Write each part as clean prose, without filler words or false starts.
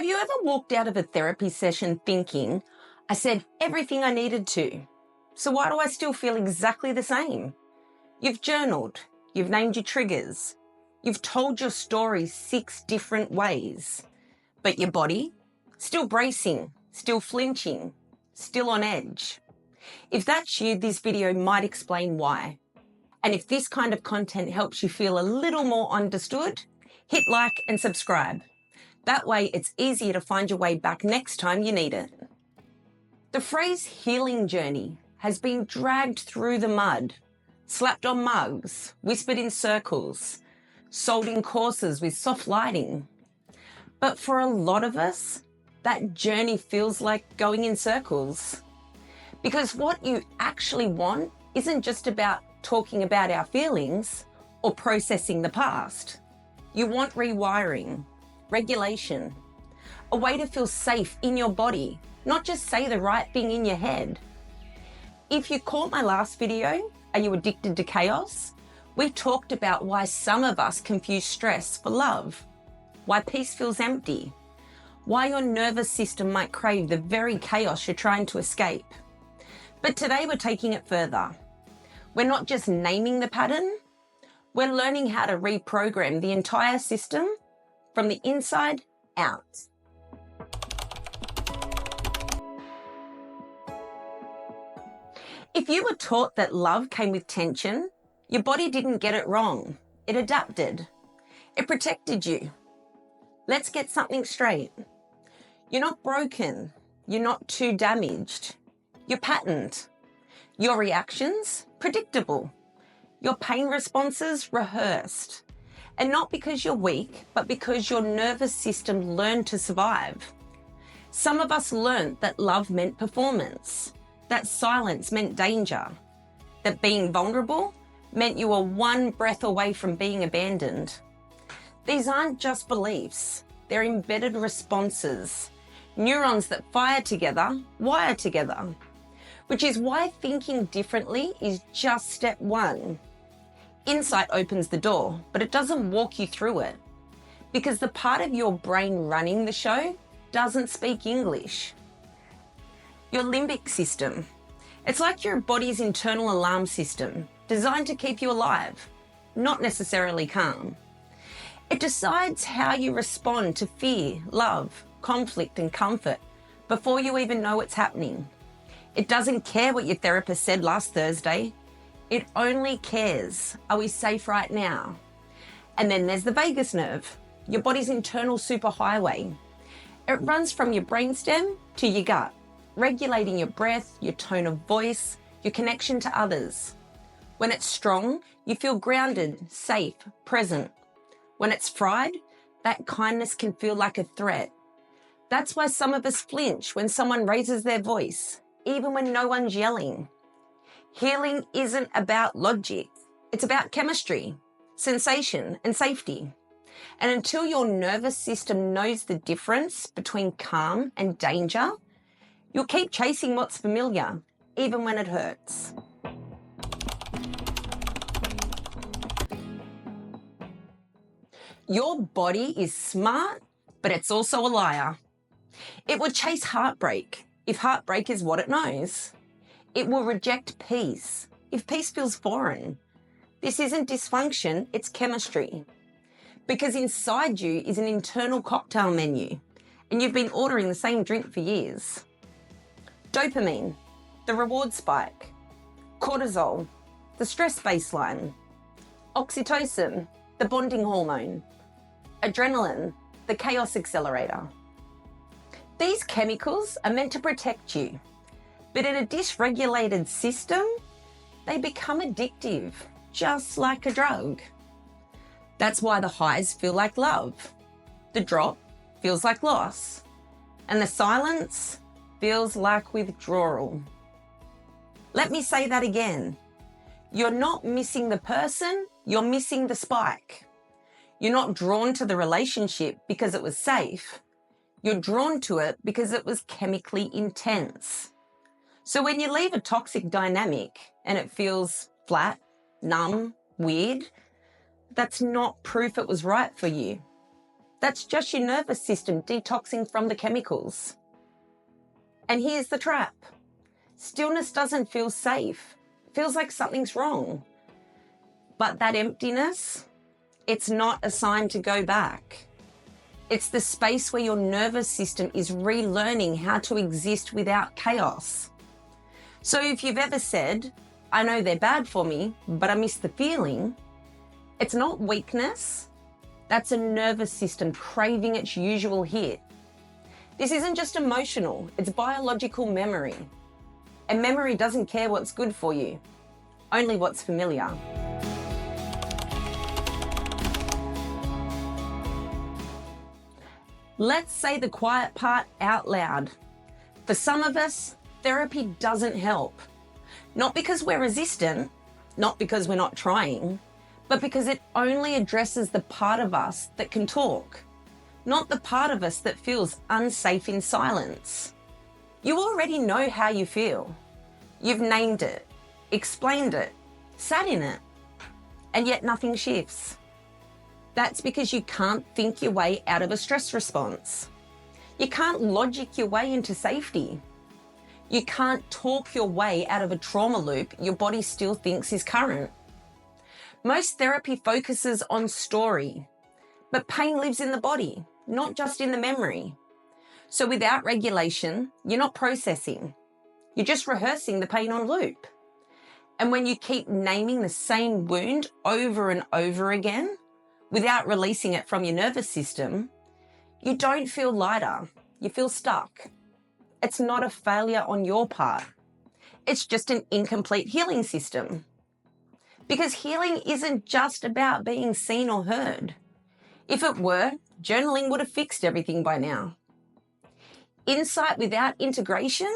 Have you ever walked out of a therapy session thinking, I said everything I needed to, so why do I still feel exactly the same? You've journaled, you've named your triggers, you've told your story 6 different ways, but your body, still bracing, still flinching, still on edge. If that's you, this video might explain why. And if this kind of content helps you feel a little more understood, hit like and subscribe. That way it's easier to find your way back next time you need it. The phrase healing journey has been dragged through the mud, slapped on mugs, whispered in circles, sold in courses with soft lighting. But for a lot of us, that journey feels like going in circles. Because what you actually want isn't just about talking about our feelings or processing the past. You want rewiring, regulation, a way to feel safe in your body, not just say the right thing in your head. If you caught my last video, Are You Addicted to Chaos? We talked about why some of us confuse stress for love, why peace feels empty, why your nervous system might crave the very chaos you're trying to escape. But today we're taking it further. We're not just naming the pattern, we're learning how to reprogram the entire system from the inside out. If you were taught that love came with tension, your body didn't get it wrong. It adapted. It protected you. Let's get something straight. You're not broken. You're not too damaged. You're patterned. Your reactions, predictable. Your pain responses, rehearsed. And not because you're weak, but because your nervous system learned to survive. Some of us learned that love meant performance, that silence meant danger, that being vulnerable meant you were one breath away from being abandoned. These aren't just beliefs, they're embedded responses, neurons that fire together, wire together, which is why thinking differently is just step 1. Insight opens the door, but it doesn't walk you through it, because the part of your brain running the show doesn't speak English. Your limbic system. It's like your body's internal alarm system, designed to keep you alive, not necessarily calm. It decides how you respond to fear, love, conflict, and comfort before you even know it's happening. It doesn't care what your therapist said last Thursday. It only cares, are we safe right now? And then there's the vagus nerve, your body's internal superhighway. It runs from your brainstem to your gut, regulating your breath, your tone of voice, your connection to others. When it's strong, you feel grounded, safe, present. When it's fried, that kindness can feel like a threat. That's why some of us flinch when someone raises their voice, even when no one's yelling. Healing isn't about logic. It's about chemistry, sensation, and safety. And until your nervous system knows the difference between calm and danger, you'll keep chasing what's familiar, even when it hurts. Your body is smart, but it's also a liar. It will chase heartbreak if heartbreak is what it knows. It will reject peace if peace feels foreign. This isn't dysfunction, it's chemistry. Because inside you is an internal cocktail menu, and you've been ordering the same drink for years. Dopamine, the reward spike. Cortisol, the stress baseline. Oxytocin, the bonding hormone. Adrenaline, the chaos accelerator. These chemicals are meant to protect you, but in a dysregulated system, they become addictive, just like a drug. That's why the highs feel like love, the drop feels like loss, and the silence feels like withdrawal. Let me say that again. You're not missing the person, you're missing the spike. You're not drawn to the relationship because it was safe. You're drawn to it because it was chemically intense. So when you leave a toxic dynamic and it feels flat, numb, weird, that's not proof it was right for you. That's just your nervous system detoxing from the chemicals. And here's the trap. Stillness doesn't feel safe. It feels like something's wrong. But that emptiness, it's not a sign to go back. It's the space where your nervous system is relearning how to exist without chaos. So if you've ever said, I know they're bad for me, but I miss the feeling, it's not weakness. That's a nervous system craving its usual hit. This isn't just emotional, it's biological memory. And memory doesn't care what's good for you, only what's familiar. Let's say the quiet part out loud. For some of us, therapy doesn't help. Not because we're resistant, not because we're not trying, but because it only addresses the part of us that can talk, not the part of us that feels unsafe in silence. You already know how you feel. You've named it, explained it, sat in it, and yet nothing shifts. That's because you can't think your way out of a stress response. You can't logic your way into safety. You can't talk your way out of a trauma loop your body still thinks is current. Most therapy focuses on story, but pain lives in the body, not just in the memory. So without regulation, you're not processing. You're just rehearsing the pain on loop. And when you keep naming the same wound over and over again, without releasing it from your nervous system, you don't feel lighter, you feel stuck. It's not a failure on your part. It's just an incomplete healing system. Because healing isn't just about being seen or heard. If it were, journaling would have fixed everything by now. Insight without integration?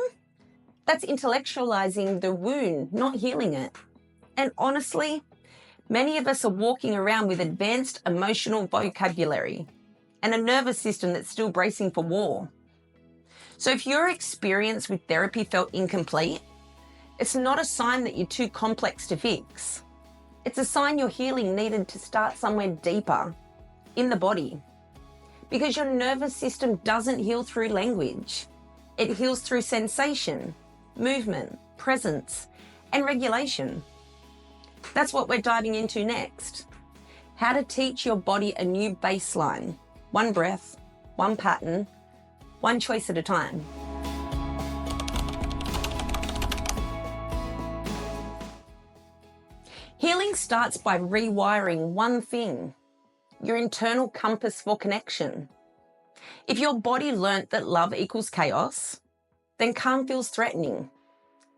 That's intellectualizing the wound, not healing it. And honestly, many of us are walking around with advanced emotional vocabulary and a nervous system that's still bracing for war. So if your experience with therapy felt incomplete, it's not a sign that you're too complex to fix. It's a sign your healing needed to start somewhere deeper, in the body. Because your nervous system doesn't heal through language. It heals through sensation, movement, presence, and regulation. That's what we're diving into next. How to teach your body a new baseline. One breath, one pattern, one choice at a time. Healing starts by rewiring one thing, your internal compass for connection. If your body learnt that love equals chaos, then calm feels threatening,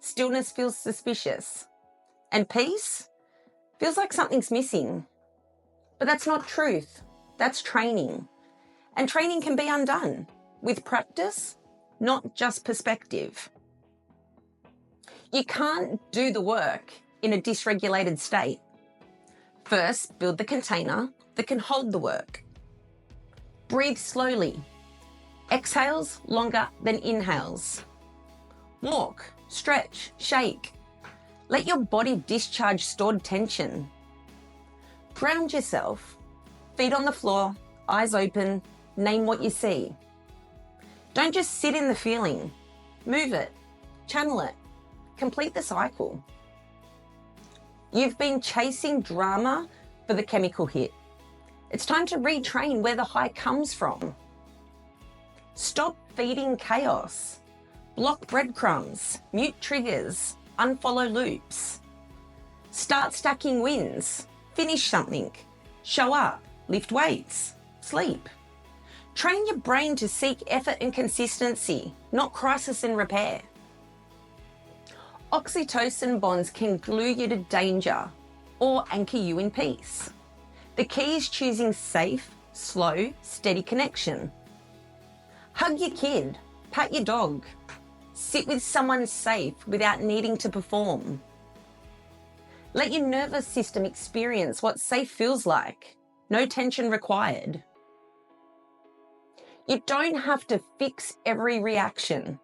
stillness feels suspicious, and peace feels like something's missing. But that's not truth, that's training. And training can be undone with practice, not just perspective. You can't do the work in a dysregulated state. First, build the container that can hold the work. Breathe slowly. Exhales longer than inhales. Walk, stretch, shake. Let your body discharge stored tension. Ground yourself. Feet on the floor, eyes open, name what you see. Don't just sit in the feeling. Move it, channel it, complete the cycle. You've been chasing drama for the chemical hit. It's time to retrain where the high comes from. Stop feeding chaos. Block breadcrumbs, mute triggers, unfollow loops. Start stacking wins. Finish something. Show up. Lift weights. Sleep. Train your brain to seek effort and consistency, not crisis and repair. Oxytocin bonds can glue you to danger or anchor you in peace. The key is choosing safe, slow, steady connection. Hug your kid, pat your dog, sit with someone safe without needing to perform. Let your nervous system experience what safe feels like, no tension required. You don't have to fix every reaction.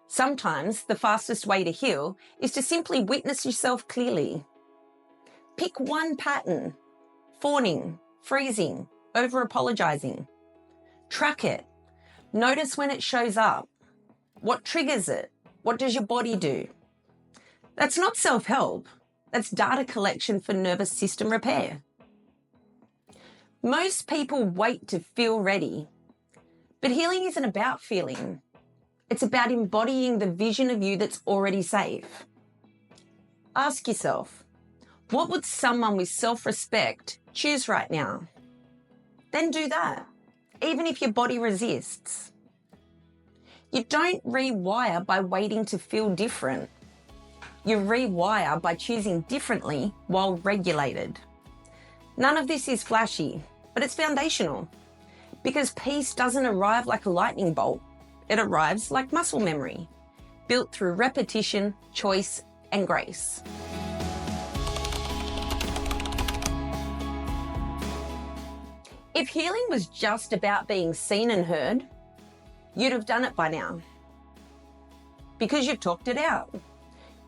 Sometimes the fastest way to heal is to simply witness yourself clearly. Pick one pattern: fawning, freezing, over-apologizing. Track it. Notice when it shows up. What triggers it? What does your body do? That's not self-help. That's data collection for nervous system repair. Most people wait to feel ready. But healing isn't about feeling. It's about embodying the vision of you that's already safe. Ask yourself, what would someone with self-respect choose right now? Then do that, even if your body resists. You don't rewire by waiting to feel different. You rewire by choosing differently while regulated. None of this is flashy, but it's foundational. Because peace doesn't arrive like a lightning bolt. It arrives like muscle memory, built through repetition, choice, and grace. If healing was just about being seen and heard, you'd have done it by now. Because you've talked it out.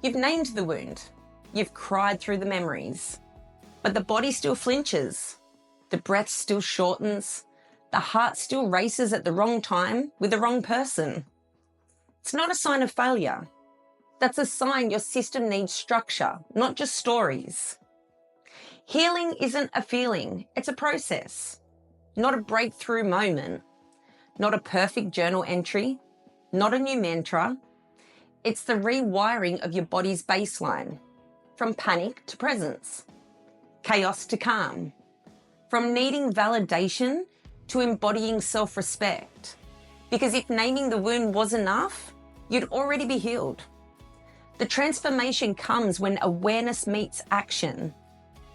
You've named the wound. You've cried through the memories. But the body still flinches. The breath still shortens. The heart still races at the wrong time with the wrong person. It's not a sign of failure. That's a sign your system needs structure, not just stories. Healing isn't a feeling, it's a process. Not a breakthrough moment. Not a perfect journal entry. Not a new mantra. It's the rewiring of your body's baseline. From panic to presence. Chaos to calm. From needing validation to embodying self-respect. Because if naming the wound was enough, you'd already be healed. The transformation comes when awareness meets action.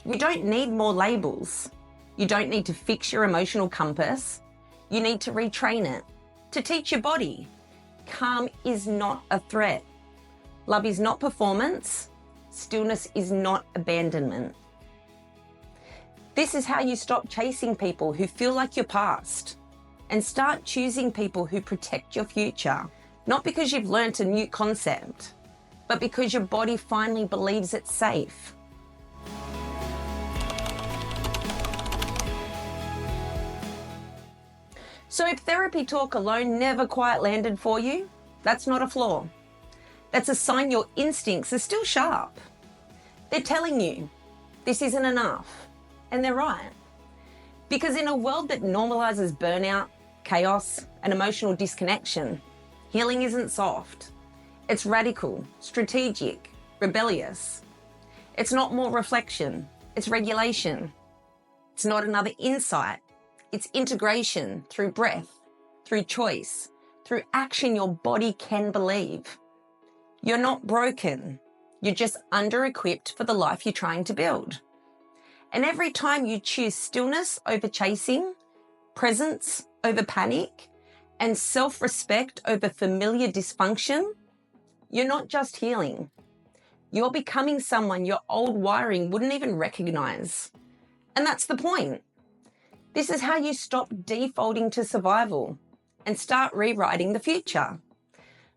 You don't need more labels. You don't need to fix your emotional compass. You need to retrain it, to teach your body. Calm is not a threat. Love is not performance. Stillness is not abandonment. This is how you stop chasing people who feel like your past and start choosing people who protect your future. Not because you've learnt a new concept, but because your body finally believes it's safe. So if therapy talk alone never quite landed for you, that's not a flaw. That's a sign your instincts are still sharp. They're telling you this isn't enough. And they're right. Because in a world that normalizes burnout, chaos, and emotional disconnection, healing isn't soft. It's radical, strategic, rebellious. It's not more reflection. It's regulation. It's not another insight. It's integration through breath, through choice, through action your body can believe. You're not broken. You're just under-equipped for the life you're trying to build. And every time you choose stillness over chasing, presence over panic, and self-respect over familiar dysfunction, you're not just healing. You're becoming someone your old wiring wouldn't even recognize. And that's the point. This is how you stop defaulting to survival and start rewriting the future.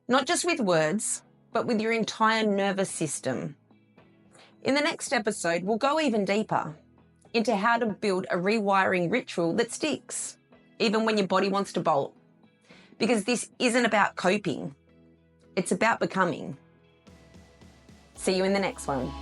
Not just with words, but with your entire nervous system. In the next episode, we'll go even deeper into how to build a rewiring ritual that sticks, even when your body wants to bolt. Because this isn't about coping, it's about becoming. See you in the next one.